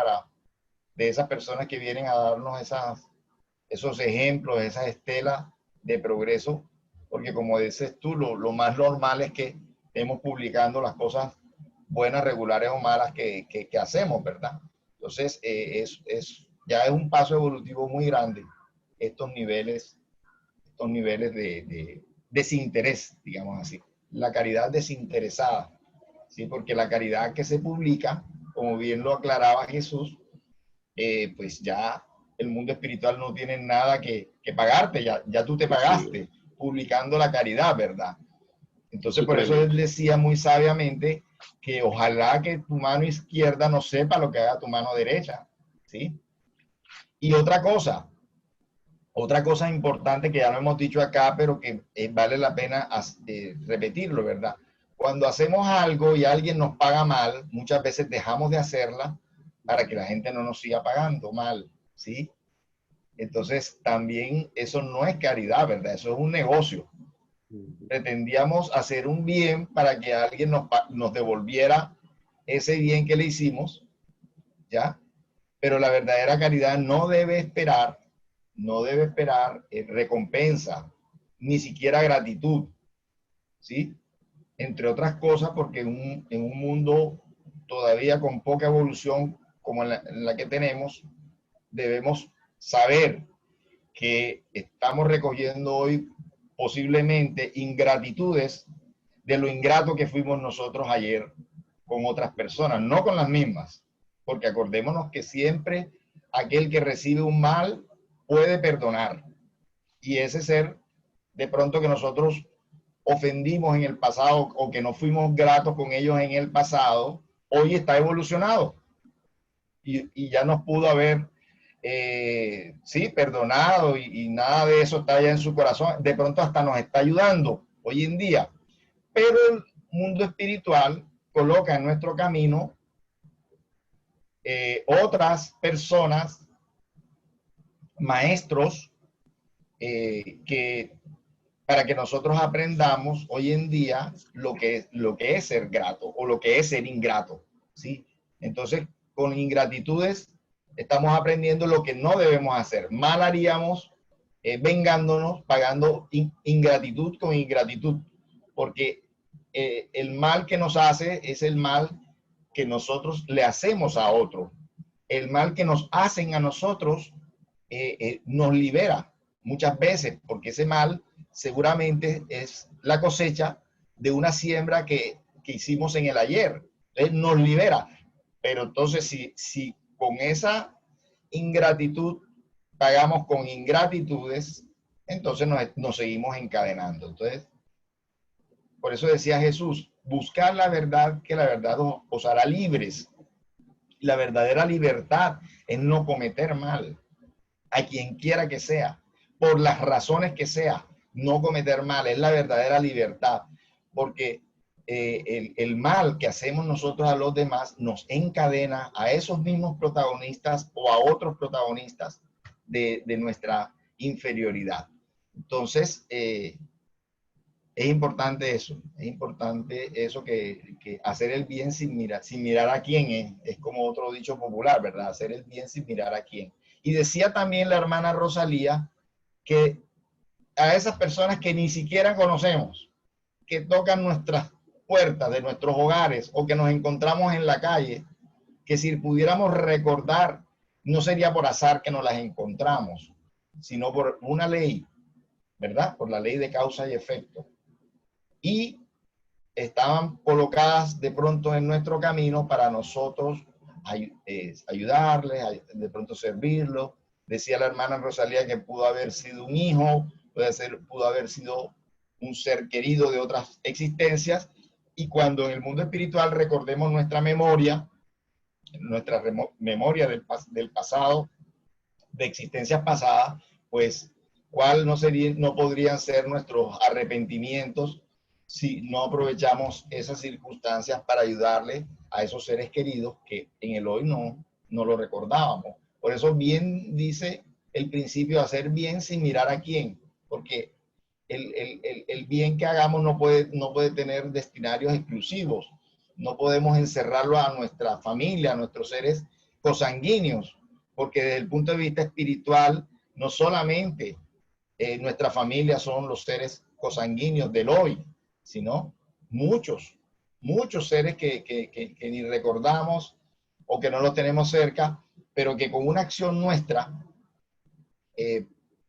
de esas personas que vienen a darnos esos ejemplos, esas estelas de progreso, porque como dices tú, lo más normal es que estemos publicando las cosas buenas, regulares o malas que hacemos, ¿verdad? Entonces, ya es un paso evolutivo muy grande estos niveles de desinterés, digamos así. La caridad desinteresada, ¿sí? Porque la caridad que se publica, como bien lo aclaraba Jesús, pues ya el mundo espiritual no tiene nada que pagarte, ya tú te pagaste publicando la caridad, ¿verdad? Entonces, por eso él decía muy sabiamente que ojalá que tu mano izquierda no sepa lo que haga tu mano derecha, ¿sí? Y otra cosa importante que ya lo hemos dicho acá, pero que vale la pena repetirlo, ¿verdad? Cuando hacemos algo y alguien nos paga mal, muchas veces dejamos de hacerla para que la gente no nos siga pagando mal, ¿sí? Entonces, también eso no es caridad, ¿verdad? Eso es un negocio. Pretendíamos hacer un bien para que alguien nos devolviera ese bien que le hicimos, ¿ya? Pero la verdadera caridad no debe esperar recompensa, ni siquiera gratitud, ¿sí? Entre otras cosas, porque en un mundo todavía con poca evolución como en la que tenemos, debemos saber que estamos recogiendo hoy posiblemente ingratitudes de lo ingrato que fuimos nosotros ayer con otras personas, no con las mismas, porque acordémonos que siempre aquel que recibe un mal puede perdonar, y ese ser de pronto que nosotros ofendimos en el pasado o que no fuimos gratos con ellos en el pasado, hoy está evolucionado y ya nos pudo haber sí, perdonado y nada de eso está ya en su corazón. De pronto hasta nos está ayudando hoy en día. Pero el mundo espiritual coloca en nuestro camino otras personas, maestros, que para que nosotros aprendamos hoy en día lo que es ser grato o lo que es ser ingrato, ¿sí? Entonces, con ingratitudes estamos aprendiendo lo que no debemos hacer. Mal haríamos vengándonos, pagando ingratitud con ingratitud, porque el mal que nos hace es el mal que nosotros le hacemos a otro. El mal que nos hacen a nosotros nos libera muchas veces, porque ese mal seguramente es la cosecha de una siembra que hicimos en el ayer. Entonces nos libera. Pero entonces si con esa ingratitud pagamos con ingratitudes, entonces nos seguimos encadenando. Entonces, por eso decía Jesús, buscar la verdad, que la verdad os hará libres. La verdadera libertad es no cometer mal a quien quiera que sea, por las razones que sea. No cometer mal es la verdadera libertad, porque el mal que hacemos nosotros a los demás nos encadena a esos mismos protagonistas o a otros protagonistas de nuestra inferioridad. Entonces, es importante eso que hacer el bien sin mirar a quién es como otro dicho popular, ¿verdad? Hacer el bien sin mirar a quién. Y decía también la hermana Rosalía que a esas personas que ni siquiera conocemos, que tocan nuestras puertas de nuestros hogares o que nos encontramos en la calle, que si pudiéramos recordar, no sería por azar que nos las encontramos, sino por una ley, ¿verdad? Por la ley de causa y efecto. Y estaban colocadas de pronto en nuestro camino para nosotros ayudarles, de pronto servirlos. Decía la hermana Rosalía que pudo haber sido un hijo, pudo haber sido un ser querido de otras existencias, y cuando en el mundo espiritual recordemos nuestra memoria del pasado, de existencias pasadas, pues cuál no podrían ser nuestros arrepentimientos si no aprovechamos esas circunstancias para ayudarle a esos seres queridos que en el hoy no lo recordábamos. Por eso bien dice el principio, hacer bien sin mirar a quién, porque el bien que hagamos no puede tener destinarios exclusivos. No podemos encerrarlo a nuestra familia, a nuestros seres consanguíneos, porque desde el punto de vista espiritual, no solamente nuestra familia son los seres consanguíneos del hoy, sino muchos seres que ni recordamos o que no los tenemos cerca, pero que con una acción nuestra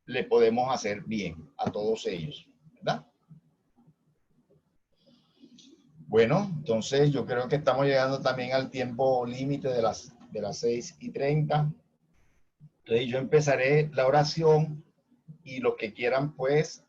le podemos hacer bien a todos ellos, ¿verdad? Bueno, entonces yo creo que estamos llegando también al tiempo límite de las 6:30. Entonces yo empezaré la oración y los que quieran pues